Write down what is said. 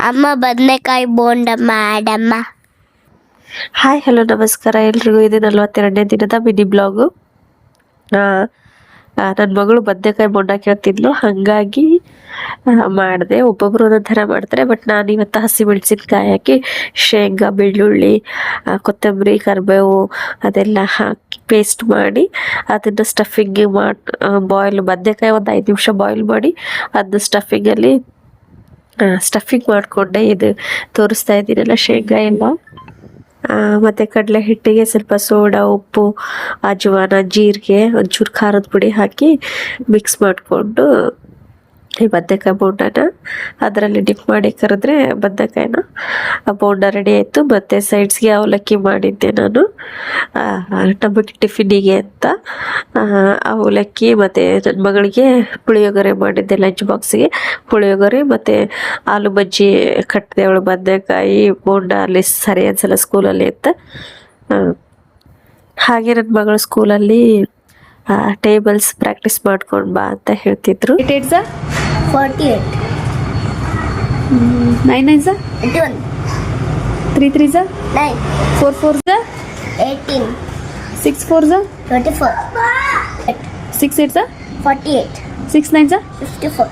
ಅಮ್ಮ ಬದನೆಕಾಯಿ ಬೋಂಡ ಮಾಡಮ್ಮ. ಹಾಯ್ ಹಲೋ ನಮಸ್ಕಾರ ಎಲ್ರಿಗೂ. ಇದು 42ನೇ ದಿನದ ಮಿನಿ ಬ್ಲಾಗು. ನನ್ನ ಮಗಳು ಬದನೆಕಾಯಿ ಬೋಂಡ ಕೇಳ್ತಿದ್ಲು, ಹಾಗಾಗಿ ಮಾಡಿದೆ. ಒಬ್ಬೊಬ್ರು ಒಂದೊಂದು ಥರ ಮಾಡ್ತಾರೆ, ಬಟ್ ನಾನು ಇವತ್ತು ಹಸಿಮೆಣಸಿನ್ಕಾಯಿ ಹಾಕಿ ಶೇಂಗಾ, ಬೆಳ್ಳುಳ್ಳಿ, ಕೊತ್ತಂಬರಿ, ಕರಿಬೇವು ಅದೆಲ್ಲ ಹಾಕಿ ಪೇಸ್ಟ್ ಮಾಡಿ ಅದನ್ನು ಸ್ಟಫಿಂಗ್ ಬಾಯ್ಲ್ ಬದನೆಕಾಯಿ ಒಂದು 5 ನಿಮಿಷ ಬಾಯ್ಲ್ ಮಾಡಿ ಅದನ್ನ ಸ್ಟಫಿಂಗ್ ಮಾಡಿಕೊಂಡೆ. ಇದು ತೋರಿಸ್ತಾ ಇದ್ದೀನಲ್ಲ ಶೇಂಗಾ ಎಲ್ಲ, ಮತ್ತು ಕಡಲೆ ಹಿಟ್ಟಿಗೆ ಸ್ವಲ್ಪ ಸೋಡಾ, ಉಪ್ಪು, ಅಜವಾನ, ಜೀರಿಗೆ, ಒಂಚೂರು ಖಾರದ ಪುಡಿ ಹಾಕಿ ಮಿಕ್ಸ್ ಮಾಡಿಕೊಂಡು ಈ ಬದನೆಕಾಯಿ ಬೋಂಡನ ಅದರಲ್ಲಿ ಡಿಪ್ ಮಾಡಿ ಕರೆದ್ರೆ ಬದನೆಕಾಯಿನ ಬೋಂಡ ರೆಡಿ ಆಯಿತು. ಮತ್ತು ಸೈಡ್ಸ್ಗೆ ಅವಲಕ್ಕಿ ಮಾಡಿದ್ದೆ ನಾನು ನಮಗೆ ಟಿಫಿನಿಗೆ ಅಂತ. ಅವಲಕ್ಕಿ ಮತ್ತು ನನ್ನ ಮಗಳಿಗೆ ಪುಳಿಯೋಗರೆ ಮಾಡಿದ್ದೆ ಲಂಚ್ ಬಾಕ್ಸಿಗೆ. ಪುಳಿಯೋಗರೆ ಮತ್ತು ಆಲೂ ಬಜ್ಜಿ ಕಟ್ಟಿದೆ. ಅವಳು ಬದನೆಕಾಯಿ ಬೋಂಡ ಅಲ್ಲಿ ಸರಿ ಅನ್ಸಲ್ಲ ಸ್ಕೂಲಲ್ಲಿ ಅಂತ. ಹಾಗೆ ನನ್ನ ಮಗಳು ಸ್ಕೂಲಲ್ಲಿ ಟೇಬಲ್ಸ್ ಪ್ರಾಕ್ಟೀಸ್ ಮಾಡ್ಕೊಂಡು ಬಾ ಅಂತ ಹೇಳ್ತಿದ್ರು. 48 9 9 21 3 3 9 4 4 18 6 4 24 6 8 48 6 9 54